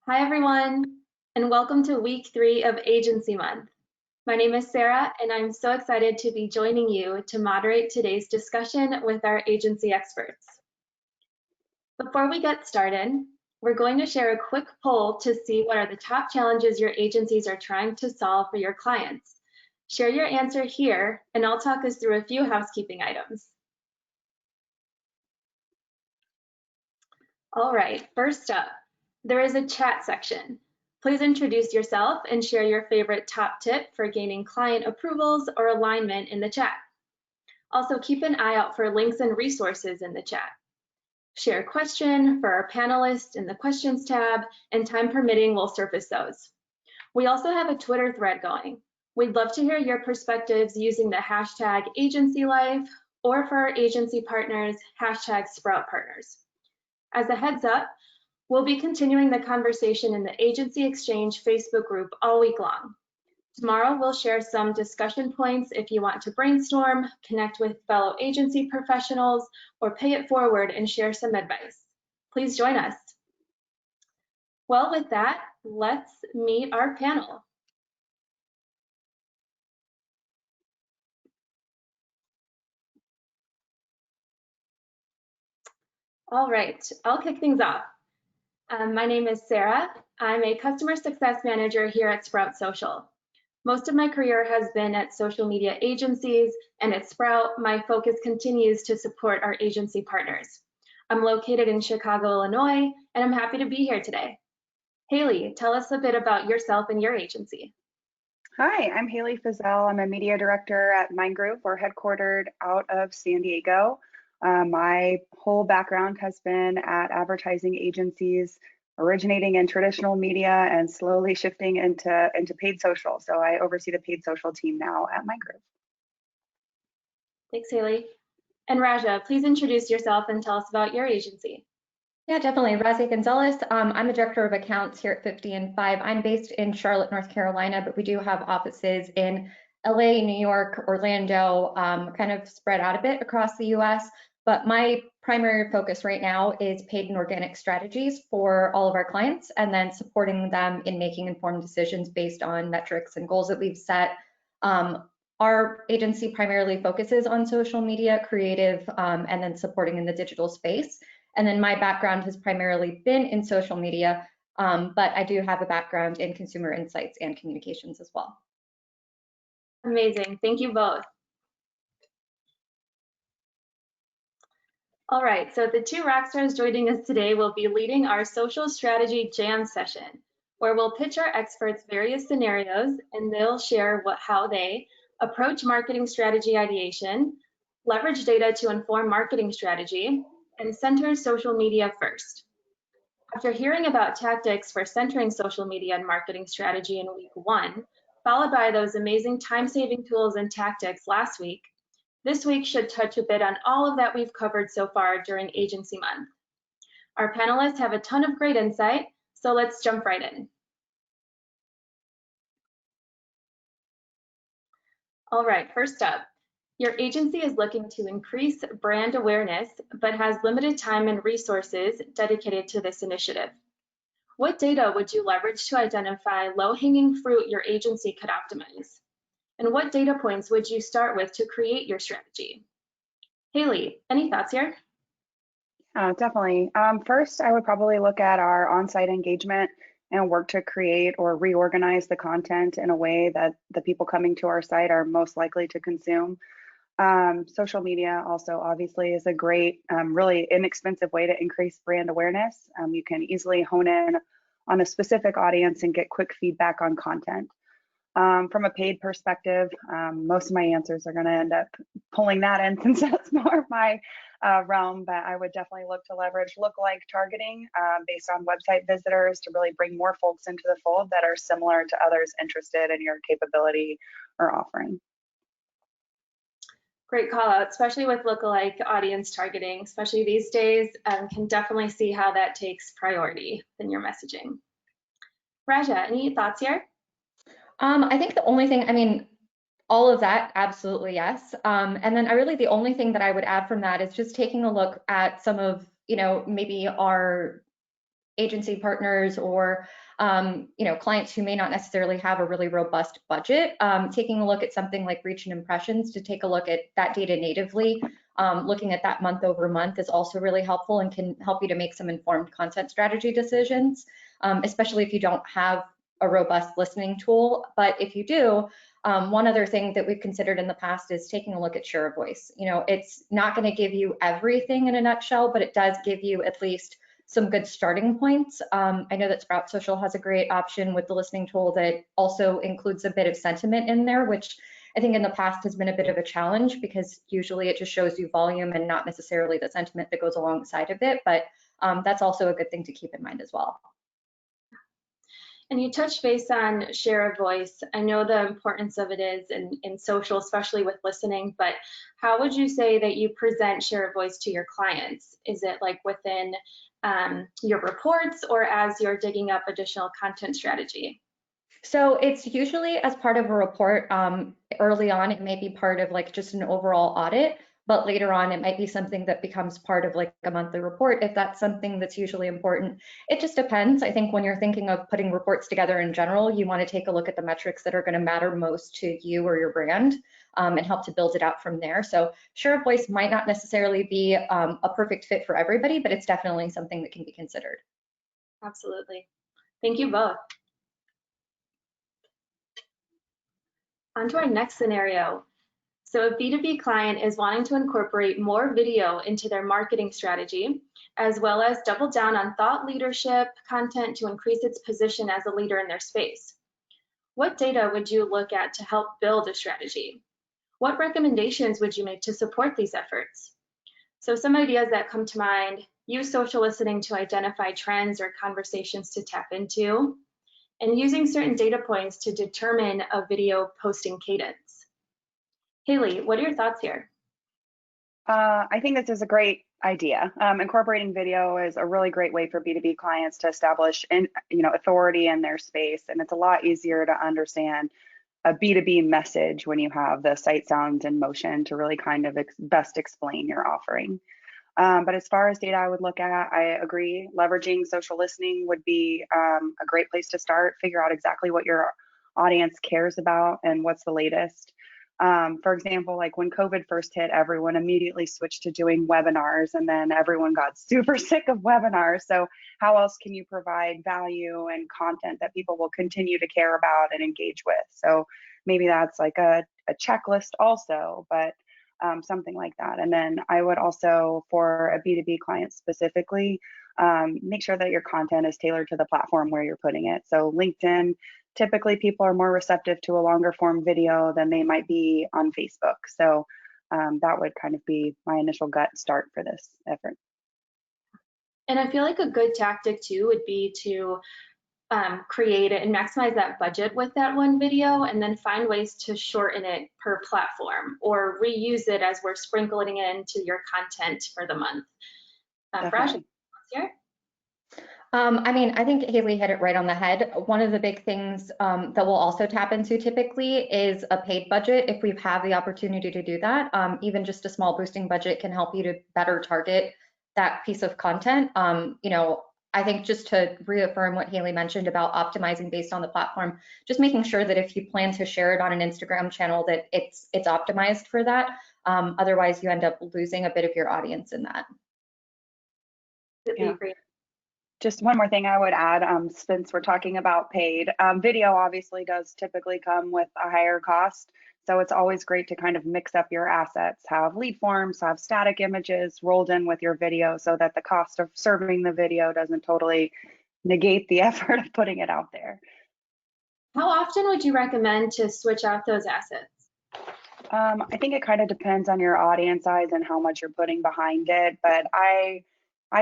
Hi, everyone, and welcome to week 3 of Agency Month. My name is Sarah, and I'm so excited to be joining you to moderate today's discussion with our agency experts. Before we get started, we're going to share a quick poll to see what are the top challenges your agencies are trying to solve for your clients. Share your answer here, and I'll talk us through a few housekeeping items. All right, first up, there is a chat section. Please introduce yourself and share your favorite top tip for gaining client approvals or alignment in the chat. Also, keep an eye out for links and resources in the chat. Share a question for our panelists in the questions tab, and time permitting, we'll surface those. We also have a Twitter thread going. We'd love to hear your perspectives using the hashtag AgencyLife, or for our agency partners, hashtag SproutPartners. As a heads up, we'll be continuing the conversation in the Agency Exchange Facebook group all week long. Tomorrow, we'll share some discussion points if you want to brainstorm, connect with fellow agency professionals, or pay it forward and share some advice. Please join us. Well, with that, let's meet our panel. All right, I'll kick things off. My name is Sarah. I'm a customer success manager here at Sprout Social. Most of my career has been at social media agencies, and at Sprout, my focus continues to support our agency partners. I'm located in Chicago, Illinois, and I'm happy to be here today. Haley, tell us a bit about yourself and your agency. Hi, I'm Haley Fizel. I'm a media director at Mind Group. We're headquartered out of San Diego. My whole background has been at advertising agencies, originating in traditional media and slowly shifting into paid social. So I oversee the paid social team now at Mind Group. Thanks, Haley. And Raja, please introduce yourself and tell us about your agency. Yeah, definitely. Razi Gonzalez. I'm the director of accounts here at 50 and 5. I'm based in Charlotte, North Carolina, but we do have offices in LA, New York, Orlando, kind of spread out a bit across the US. But my primary focus right now is paid and organic strategies for all of our clients, and then supporting them in making informed decisions based on metrics and goals that we've set. Our agency primarily focuses on social media, creative, and then supporting in the digital space. And then my background has primarily been in social media, but I do have a background in consumer insights and communications as well. Amazing, thank you both. All right, so the two rock stars joining us today will be leading our social strategy jam session, where we'll pitch our experts various scenarios and they'll share how they approach marketing strategy ideation, leverage data to inform marketing strategy, and center social media first. After hearing about tactics for centering social media and marketing strategy in week 1, followed by those amazing time-saving tools and tactics last week, this week should touch a bit on all of that we've covered so far during Agency Month. Our panelists have a ton of great insight, so let's jump right in. All right, first up, your agency is looking to increase brand awareness, but has limited time and resources dedicated to this initiative. What data would you leverage to identify low-hanging fruit your agency could optimize? And what data points would you start with to create your strategy? Haley, any thoughts here? Definitely. First, I would probably look at our on-site engagement and work to create or reorganize the content in a way that the people coming to our site are most likely to consume. Social media also obviously is a great, really inexpensive way to increase brand awareness. You can easily hone in on a specific audience and get quick feedback on content. From a paid perspective, most of my answers are going to end up pulling that in since that's more of my realm, but I would definitely look to leverage lookalike targeting based on website visitors to really bring more folks into the fold that are similar to others interested in your capability or offering. Great call out, especially with lookalike audience targeting, especially these days, can definitely see how that takes priority in your messaging. Raja, any thoughts here? I think the only thing, I mean, all of that, absolutely yes. And then the only thing that I would add from that is just taking a look at some of, maybe our agency partners or clients who may not necessarily have a really robust budget, taking a look at something like reach and impressions to take a look at that data natively, looking at that month over month is also really helpful and can help you to make some informed content strategy decisions, especially if you don't have a robust listening tool. But if you do, one other thing that we've considered in the past is taking a look at share of voice. It's not going to give you everything in a nutshell, but it does give you at least some good starting points. I know that Sprout Social has a great option with the listening tool that also includes a bit of sentiment in there, which I think in the past has been a bit of a challenge because usually it just shows you volume and not necessarily the sentiment that goes alongside of it. But that's also a good thing to keep in mind as well. And you touched base on share of voice. I know the importance of it is in social, especially with listening, but how would you say that you present share of voice to your clients? Is it like within your reports or as you're digging up additional content strategy? So it's usually as part of a report. Early on, it may be part of like just an overall audit, but later on, it might be something that becomes part of like a monthly report if that's something that's usually important. It just depends. I think when you're thinking of putting reports together in general, you want to take a look at the metrics that are going to matter most to you or your brand and help to build it out from there. So share of voice might not necessarily be a perfect fit for everybody, but it's definitely something that can be considered. Absolutely. Thank you both. On to our next scenario. So a B2B client is wanting to incorporate more video into their marketing strategy, as well as double down on thought leadership content to increase its position as a leader in their space. What data would you look at to help build a strategy? What recommendations would you make to support these efforts? So some ideas that come to mind: use social listening to identify trends or conversations to tap into, and using certain data points to determine a video posting cadence. Haley, what are your thoughts here? I think this is a great idea. Incorporating video is a really great way for B2B clients to establish authority in their space, and it's a lot easier to understand a B2B message when you have the sight, sound, and motion to really kind of best explain your offering. But as far as data I would look at, I agree. Leveraging social listening would be a great place to start. Figure out exactly what your audience cares about and what's the latest. For example, like when COVID first hit, everyone immediately switched to doing webinars, and then everyone got super sick of webinars. So how else can you provide value and content that people will continue to care about and engage with? So maybe that's like a checklist also, but something like that. And then I would also, for a B2B client specifically, make sure that your content is tailored to the platform where you're putting it. So LinkedIn, typically people are more receptive to a longer form video than they might be on Facebook. So that would kind of be my initial gut start for this effort. And I feel like a good tactic too would be to create it and maximize that budget with that one video, and then find ways to shorten it per platform or reuse it as we're sprinkling it into your content for the month. Raj, here? I think Haley hit it right on the head. One of the big things that we'll also tap into typically is a paid budget if we have the opportunity to do that. Even just a small boosting budget can help you to better target that piece of content. I think just to reaffirm what Haley mentioned about optimizing based on the platform, just making sure that if you plan to share it on an Instagram channel, that it's optimized for that. Otherwise, you end up losing a bit of your audience in that. Yeah. Just one more thing I would add, since we're talking about paid, video obviously does typically come with a higher cost. So it's always great to kind of mix up your assets, have lead forms, have static images rolled in with your video so that the cost of serving the video doesn't totally negate the effort of putting it out there. How often would you recommend to switch out those assets? I think it kind of depends on your audience size and how much you're putting behind it, but I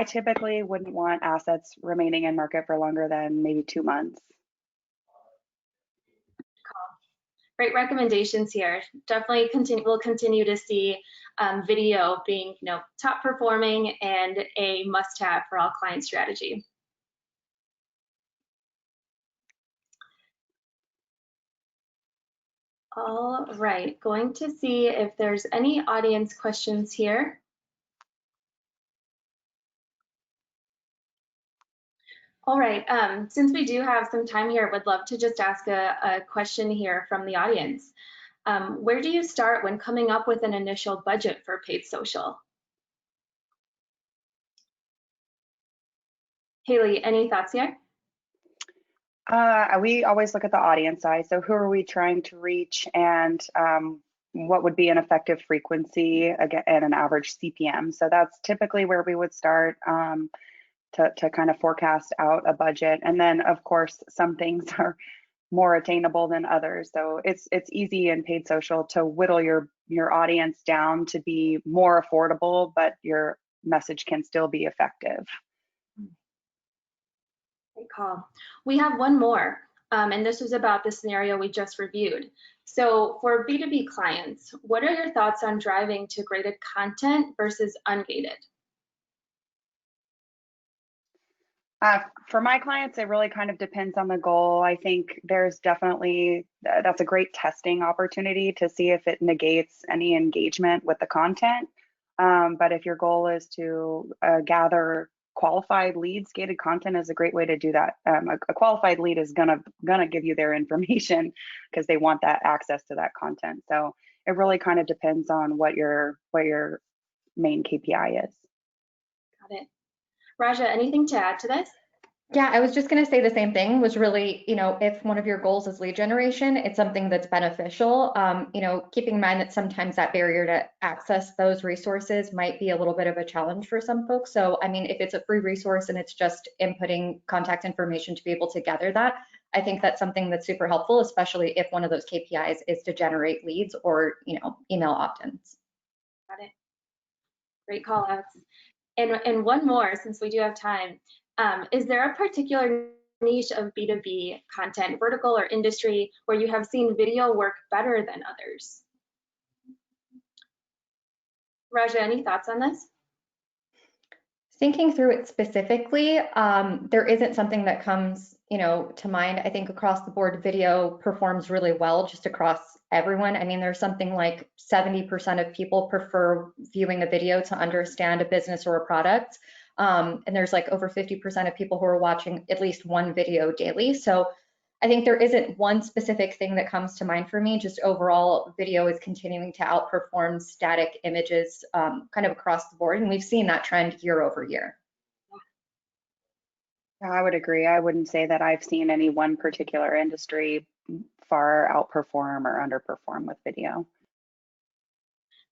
typically wouldn't want assets remaining in market for longer than maybe 2 months. Great recommendations here. Definitely we'll continue to see video being top performing and a must-have for all client strategy. All right, going to see if there's any audience questions here. All right, since we do have some time here, would love to just ask a question here from the audience. Where do you start when coming up with an initial budget for paid social? Haley, any thoughts here? We always look at the audience size. So who are we trying to reach, and what would be an effective frequency again, and an average CPM? So that's typically where we would start to kind of forecast out a budget. And then of course, some things are more attainable than others. So it's easy in paid social to whittle your audience down to be more affordable, but your message can still be effective. Great call. We have one more, and this was about the scenario we just reviewed. So for B2B clients, what are your thoughts on driving to graded content versus ungated? For my clients, it really kind of depends on the goal. I think there's definitely, that's a great testing opportunity to see if it negates any engagement with the content. But if your goal is to gather qualified leads, gated content is a great way to do that. A qualified lead is gonna give you their information because they want that access to that content. So it really kind of depends on what your main KPI is. Got it. Raja, anything to add to this? Yeah, I was just going to say the same thing, was really, if one of your goals is lead generation, it's something that's beneficial. Keeping in mind that sometimes that barrier to access those resources might be a little bit of a challenge for some folks. So, I mean, if it's a free resource and it's just inputting contact information to be able to gather that, I think that's something that's super helpful, especially if one of those KPIs is to generate leads or, email opt-ins. Got it. Great call outs. And one more, since we do have time. Is there a particular niche of B2B content, vertical or industry, where you have seen video work better than others? Raja, any thoughts on this? Thinking through it specifically, there isn't something that comes, to mind. I think across the board, video performs really well just across everyone. I mean, there's something like 70% of people prefer viewing a video to understand a business or a product. And there's like over 50% of people who are watching at least one video daily. So I think there isn't one specific thing that comes to mind for me. Just overall, video is continuing to outperform static images kind of across the board. And we've seen that trend year over year. Yeah, I would agree. I wouldn't say that I've seen any one particular industry far outperform or underperform with video.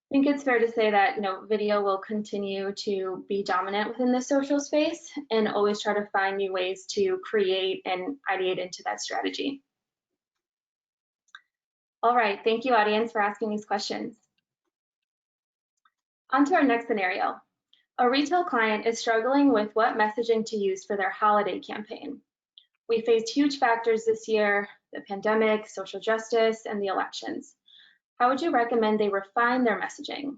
I think it's fair to say that video will continue to be dominant within the social space, and always try to find new ways to create and ideate into that strategy. All right, thank you, audience, for asking these questions. On to our next scenario. A retail client is struggling with what messaging to use for their holiday campaign. We faced huge factors this year: the pandemic, social justice, and the elections. How would you recommend they refine their messaging?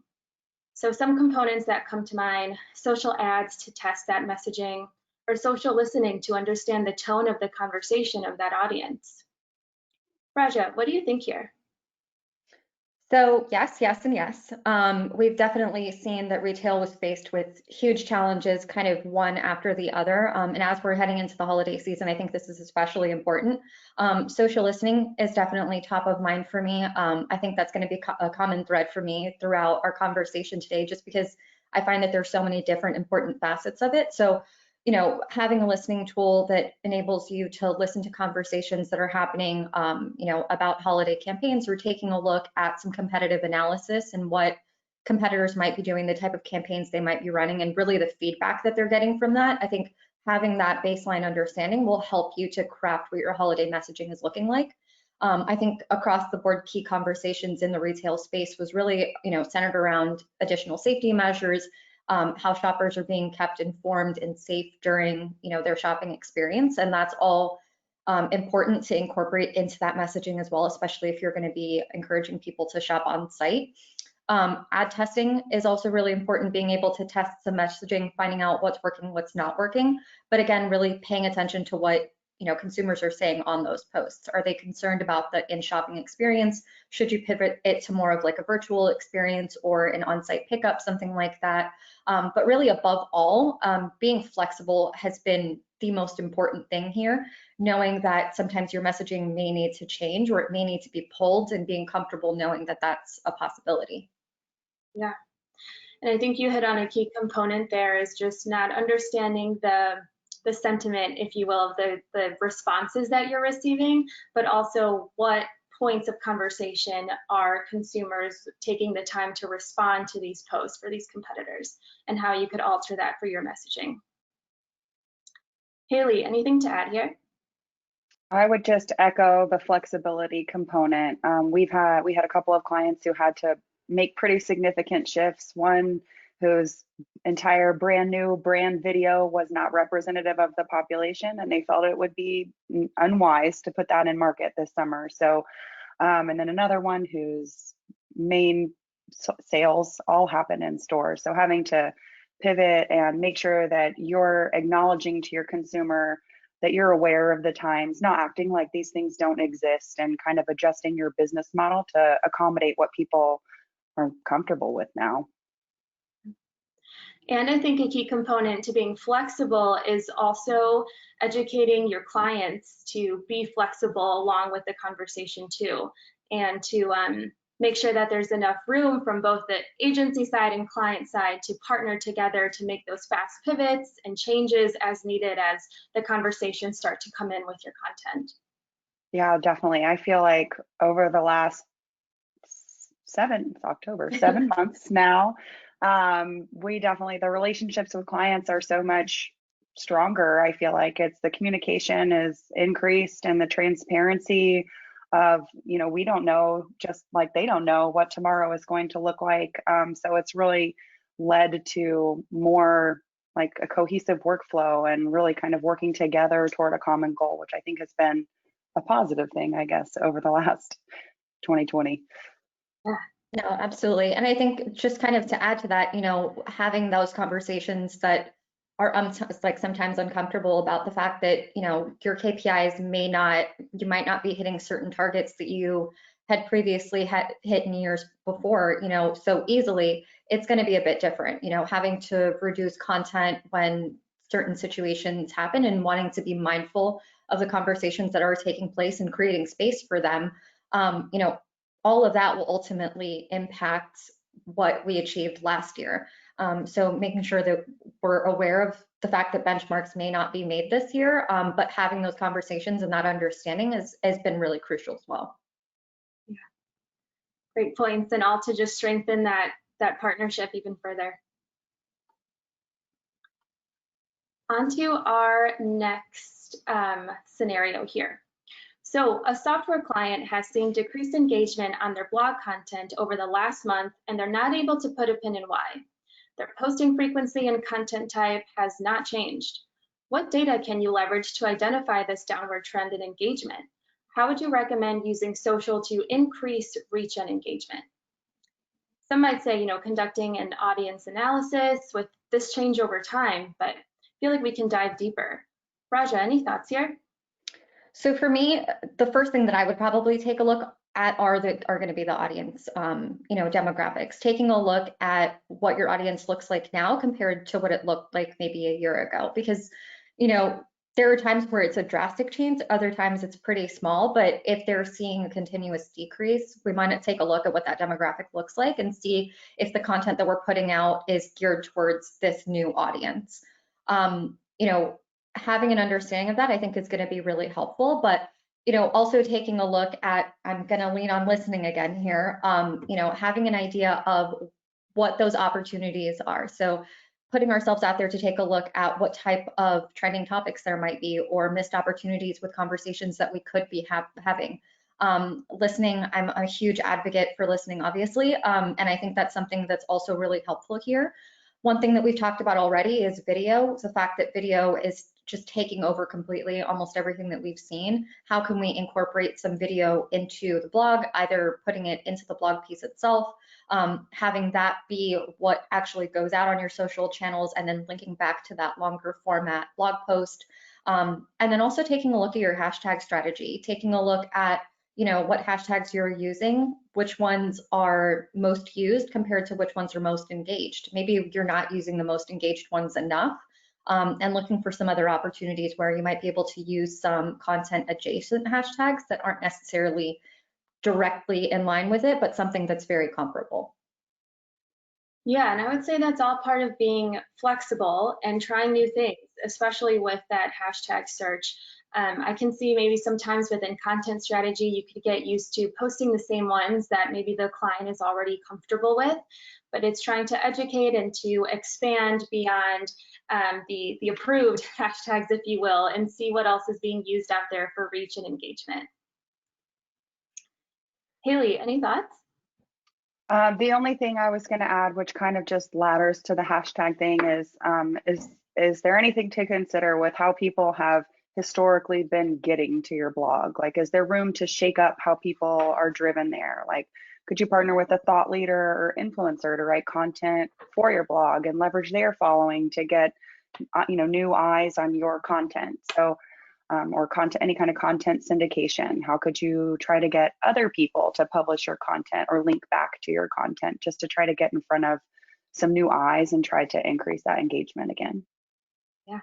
So some components that come to mind: social ads to test that messaging, or social listening to understand the tone of the conversation of that audience. Raja, what do you think here? So yes, yes, and yes. We've definitely seen that retail was faced with huge challenges, kind of one after the other. And as we're heading into the holiday season, I think this is especially important. Social listening is definitely top of mind for me. I think that's going to be a common thread for me throughout our conversation today, just because I find that there's so many different important facets of it. So having a listening tool that enables you to listen to conversations that are happening, about holiday campaigns, or taking a look at some competitive analysis and what competitors might be doing, the type of campaigns they might be running, and really the feedback that they're getting from that. I think having that baseline understanding will help you to craft what your holiday messaging is looking like. I think across the board, key conversations in the retail space was really, centered around additional safety measures, how shoppers are being kept informed and safe during their shopping experience. And that's all important to incorporate into that messaging as well, especially if you're going to be encouraging people to shop on site. Ad testing is also really important, being able to test the messaging, finding out what's working, what's not working. But again, really paying attention to what consumers are saying on those posts. Are they concerned about the in-shopping experience? Should you pivot it to more of like a virtual experience or an on-site pickup, something like that? But really, above all, being flexible has been the most important thing here, knowing that sometimes your messaging may need to change or it may need to be pulled, and being comfortable knowing that that's a possibility. Yeah. And I think you hit on a key component there, is just not understanding the sentiment, if you will, of the responses that you're receiving, but also what points of conversation are consumers taking the time to respond to these posts for these competitors, and how you could alter that for your messaging. Haley, anything to add here? I would just echo the flexibility component. We had a couple of clients who had to make pretty significant shifts. One whose entire brand new brand video was not representative of the population, and they felt it would be unwise to put that in market this summer. So, and then another one whose main sales all happen in stores. So having to pivot and make sure that you're acknowledging to your consumer that you're aware of the times, not acting like these things don't exist, and kind of adjusting your business model to accommodate what people are comfortable with now. And I think a key component to being flexible is also educating your clients to be flexible along with the conversation too, and to make sure that there's enough room from both the agency side and client side to partner together to make those fast pivots and changes as needed as the conversations start to come in with your content. Yeah, definitely. I feel like over the last 7 months now, the relationships with clients are so much stronger. I feel like it's the communication is increased, and the transparency of, we don't know, just like they don't know what tomorrow is going to look like. So it's really led to more like a cohesive workflow and really kind of working together toward a common goal, which I think has been a positive thing, I guess, over the last 2020. Yeah. No, absolutely. And I think just kind of to add to that, having those conversations that are like sometimes uncomfortable about the fact that, your KPIs you might not be hitting certain targets that you had previously had hit in years before, so easily. It's going to be a bit different, having to reduce content when certain situations happen, and wanting to be mindful of the conversations that are taking place and creating space for them. All of that will ultimately impact what we achieved last year. So making sure that we're aware of the fact that benchmarks may not be made this year, but having those conversations and that understanding has been really crucial as well. Yeah, great points, and all to just strengthen that partnership even further. On to our next scenario here. So a software client has seen decreased engagement on their blog content over the last month, and they're not able to put a pin in why. Their posting frequency and content type has not changed. What data can you leverage to identify this downward trend in engagement? How would you recommend using social to increase reach and engagement? Some might say, conducting an audience analysis with this change over time, but I feel like we can dive deeper. Raja, any thoughts here? So for me, the first thing that I would probably take a look at are going to be the audience, demographics. Taking a look at what your audience looks like now compared to what it looked like maybe a year ago, because there are times where it's a drastic change, other times it's pretty small. But if they're seeing a continuous decrease, we might take a look at what that demographic looks like and see if the content that we're putting out is geared towards this new audience. Having an understanding of that, I think, is going to be really helpful. But also taking a look at, I'm going to lean on listening again here, having an idea of what those opportunities are. So putting ourselves out there to take a look at what type of trending topics there might be, or missed opportunities with conversations that we could be having. Listening, I'm a huge advocate for listening, obviously, and I think that's something that's also really helpful here. One thing that we've talked about already is video. The fact that video is just taking over completely almost everything that we've seen. How can we incorporate some video into the blog, either putting it into the blog piece itself, having that be what actually goes out on your social channels, and then linking back to that longer format blog post. And then also taking a look at your hashtag strategy, taking a look at, what hashtags you're using, which ones are most used compared to which ones are most engaged. Maybe you're not using the most engaged ones enough, and looking for some other opportunities where you might be able to use some content adjacent hashtags that aren't necessarily directly in line with it, but something that's very comparable. Yeah, and I would say that's all part of being flexible and trying new things, especially with that hashtag search. I can see maybe sometimes within content strategy, you could get used to posting the same ones that maybe the client is already comfortable with, but it's trying to educate and to expand beyond the approved hashtags, if you will, and see what else is being used out there for reach and engagement. Haley, any thoughts? The only thing I was going to add, which kind of just ladders to the hashtag thing, is there anything to consider with how people have historically been getting to your blog? Like, is there room to shake up how people are driven there? Like, could you partner with a thought leader or influencer to write content for your blog and leverage their following to get, new eyes on your content? So, or content, any kind of content syndication. How could you try to get other people to publish your content or link back to your content just to try to get in front of some new eyes and try to increase that engagement again? Yeah.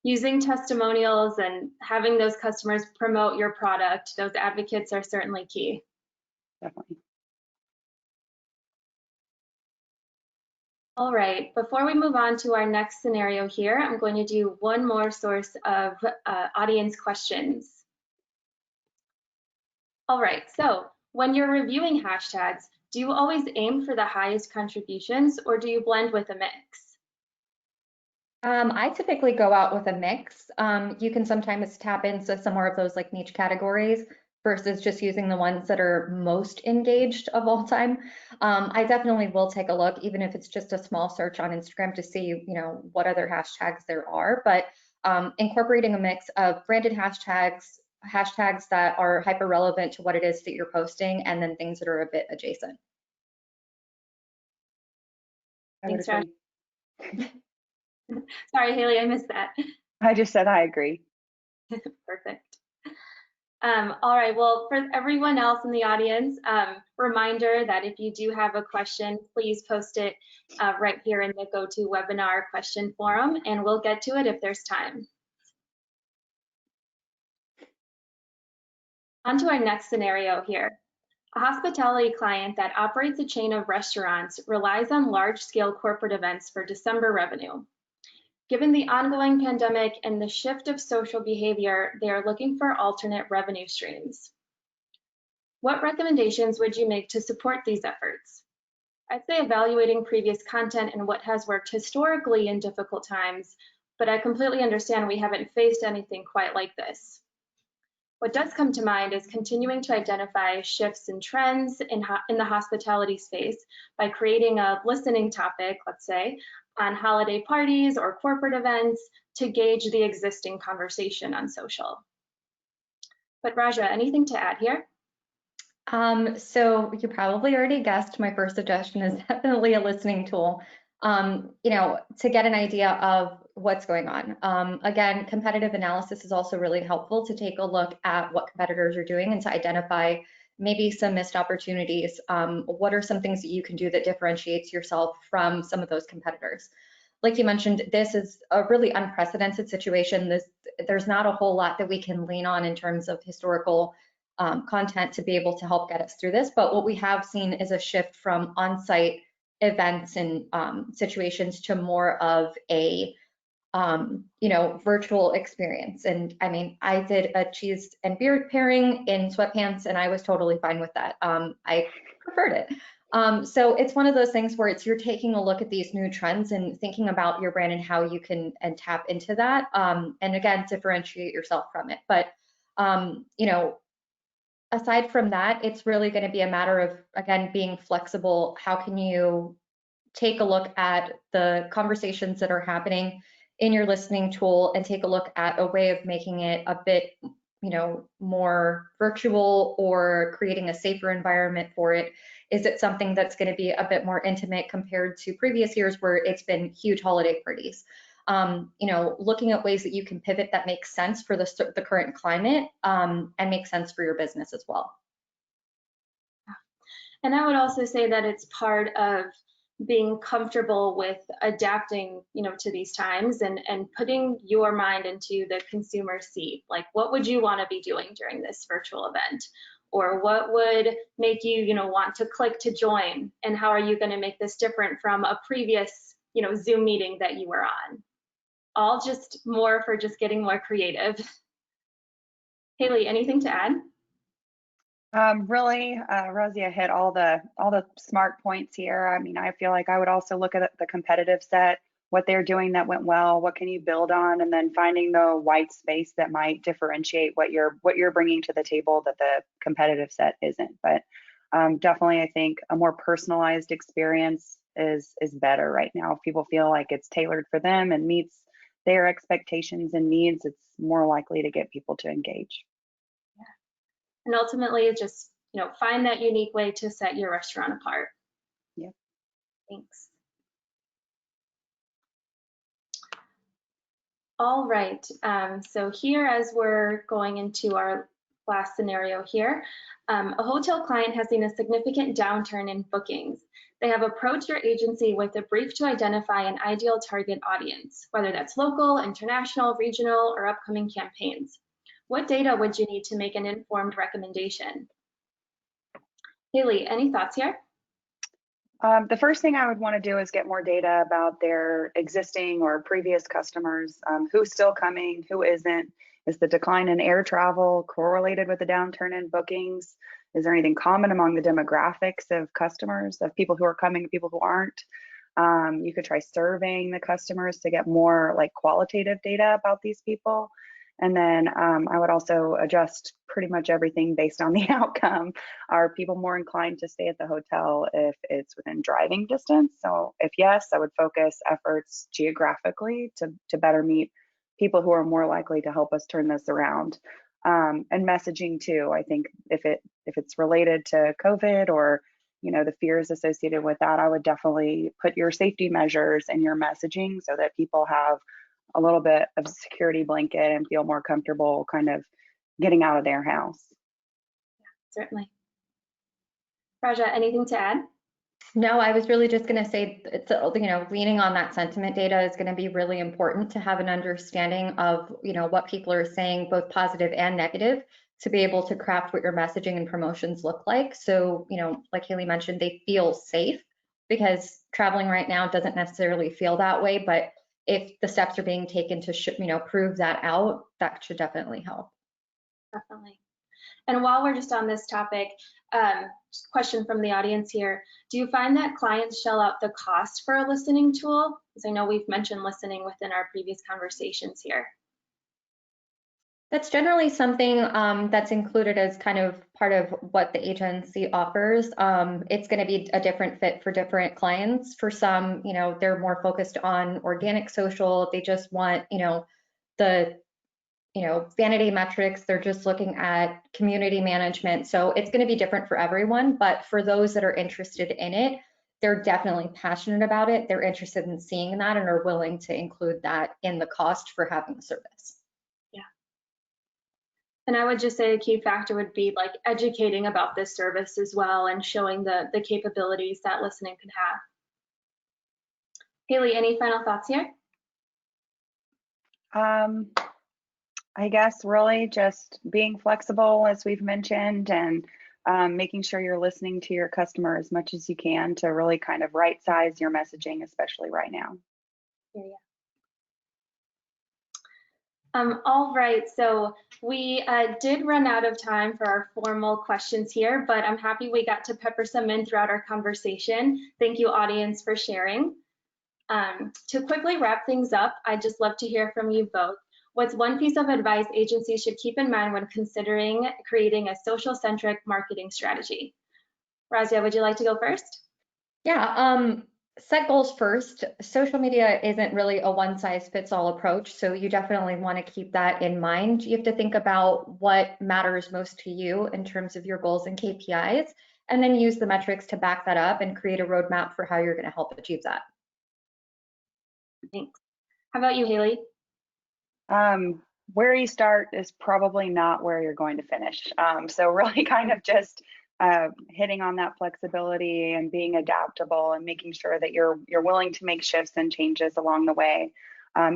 Using testimonials and having those customers promote your product, those advocates are certainly key. Definitely. All right, before we move on to our next scenario here, I'm going to do one more source of audience questions. All right, so when you're reviewing hashtags, do you always aim for the highest contributions or do you blend with a mix? I typically go out with a mix. You can sometimes tap into some more of those like niche categories versus just using the ones that are most engaged of all time. I definitely will take a look, even if it's just a small search on Instagram to see, what other hashtags there are. But incorporating a mix of branded hashtags that are hyper relevant to what it is that you're posting, and then things that are a bit adjacent. Thanks, Sorry, Haley, I missed that. I just said I agree. Perfect. All right, well, for everyone else in the audience, reminder that if you do have a question, please post it right here in the GoToWebinar question forum, and we'll get to it if there's time. On to our next scenario here. A hospitality client that operates a chain of restaurants relies on large-scale corporate events for December revenue. Given the ongoing pandemic and the shift of social behavior, they are looking for alternate revenue streams. What recommendations would you make to support these efforts? I'd say evaluating previous content and what has worked historically in difficult times, but I completely understand we haven't faced anything quite like this. What does come to mind is continuing to identify shifts and trends in the hospitality space by creating a listening topic, let's say, on holiday parties or corporate events to gauge the existing conversation on social. But Raja, anything to add here? So you probably already guessed my first suggestion is definitely a listening tool, to get an idea of what's going on. Again, competitive analysis is also really helpful to take a look at what competitors are doing and to identify maybe some missed opportunities. What are some things that you can do that differentiates yourself from some of those competitors? Like you mentioned, this is a really unprecedented situation. There's not a whole lot that we can lean on in terms of historical content to be able to help get us through this. But what we have seen is a shift from on-site events and situations to more of a virtual experience. And I mean, I did a cheese and beer pairing in sweatpants and I was totally fine with that. I preferred it. So it's one of those things where you're taking a look at these new trends and thinking about your brand and how you can tap into that. And again, differentiate yourself from it. But, aside from that, it's really going to be a matter of, again, being flexible. How can you take a look at the conversations that are happening in your listening tool and take a look at a way of making it a bit, more virtual or creating a safer environment for it? Is it something that's going to be a bit more intimate compared to previous years where it's been huge holiday parties? looking at ways that you can pivot that makes sense for the current climate, and make sense for your business as well. And I would also say that it's part of being comfortable with adapting, to these times and putting your mind into the consumer seat. Like, what would you want to be doing during this virtual event? Or what would make you, want to click to join? And how are you going to make this different from a previous, Zoom meeting that you were on? All just more for just getting more creative. Haley, anything to add? Really, Rosia hit all the smart points here. I mean, I feel like I would also look at the competitive set, what they're doing that went well, what can you build on, and then finding the white space that might differentiate what you're bringing to the table that the competitive set isn't. But definitely, I think a more personalized experience is better right now. If people feel like it's tailored for them and meets their expectations and needs, it's more likely to get people to engage. And ultimately, it's just, find that unique way to set your restaurant apart. Yeah. Thanks. All right. So here, as we're going into our last scenario here, a hotel client has seen a significant downturn in bookings. They have approached your agency with a brief to identify an ideal target audience, whether that's local, international, regional, or upcoming campaigns. What data would you need to make an informed recommendation? Haley, any thoughts here? The first thing I would want to do is get more data about their existing or previous customers, who's still coming, who isn't. Is the decline in air travel correlated with the downturn in bookings? Is there anything common among the demographics of customers, of people who are coming and people who aren't? You could try surveying the customers to get more like qualitative data about these people. And then I would also adjust pretty much everything based on the outcome. Are people more inclined to stay at the hotel if it's within driving distance? So if yes, I would focus efforts geographically to better meet people who are more likely to help us turn this around. And messaging too. I think if it's related to COVID or the fears associated with that, I would definitely put your safety measures in your messaging so that people have a little bit of a security blanket and feel more comfortable kind of getting out of their house. Yeah, certainly. Raja, anything to add? No, I was really just going to say, it's, leaning on that sentiment data is going to be really important to have an understanding of, what people are saying, both positive and negative, to be able to craft what your messaging and promotions look like. So, like Haley mentioned, they feel safe, because traveling right now doesn't necessarily feel that way. But if the steps are being taken to, prove that out, that should definitely help. Definitely. And while we're just on this topic, question from the audience here. Do you find that clients shell out the cost for a listening tool? Because I know we've mentioned listening within our previous conversations here. That's generally something that's included as kind of part of what the agency offers. It's going to be a different fit for different clients. For some, they're more focused on organic social. They just want, the vanity metrics. They're just looking at community management. So it's going to be different for everyone. But for those that are interested in it, they're definitely passionate about it. They're interested in seeing that and are willing to include that in the cost for having the service. And I would just say a key factor would be like educating about this service as well and showing the capabilities that listening could have. Haley, any final thoughts here? I guess really just being flexible, as we've mentioned, and making sure you're listening to your customer as much as you can to really kind of right size your messaging, especially right now. Yeah. All right, so we did run out of time for our formal questions here, but I'm happy we got to pepper some in throughout our conversation. Thank you, audience, for sharing. To quickly wrap things up, I'd just love to hear from you both. What's one piece of advice agencies should keep in mind when considering creating a social-centric marketing strategy? Razia, would you like to go first? Yeah, set goals first. Social media isn't really a one-size-fits-all approach, so you definitely want to keep that in mind. You have to think about what matters most to you in terms of your goals and KPIs, and then use the metrics to back that up and create a roadmap for how you're going to help achieve that. Thanks. How about you, Haley? Where you start is probably not where you're going to finish. So really kind of just hitting on that flexibility and being adaptable and making sure that you're willing to make shifts and changes along the way.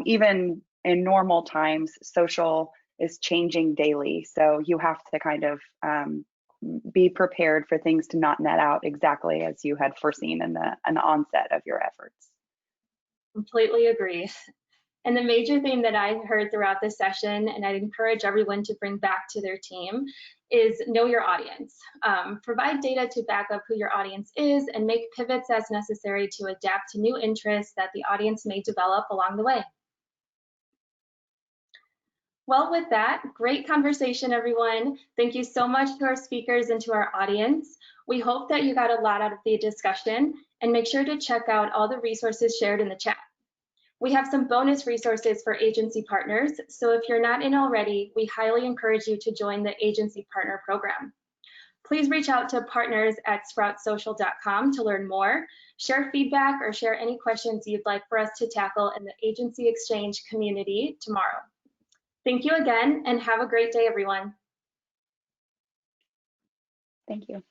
Even in normal times, social is changing daily. So you have to kind of be prepared for things to not net out exactly as you had foreseen in the onset of your efforts. Completely agree. And the major theme that I heard throughout this session, and I'd encourage everyone to bring back to their team, is know your audience. Provide data to back up who your audience is and make pivots as necessary to adapt to new interests that the audience may develop along the way. Well, with that, great conversation, everyone. Thank you so much to our speakers and to our audience. We hope that you got a lot out of the discussion, and make sure to check out all the resources shared in the chat. We have some bonus resources for agency partners, so if you're not in already, we highly encourage you to join the Agency Partner Program. Please reach out to partners@sproutsocial.com to learn more, share feedback, or share any questions you'd like for us to tackle in the Agency Exchange community tomorrow. Thank you again, and have a great day, everyone. Thank you.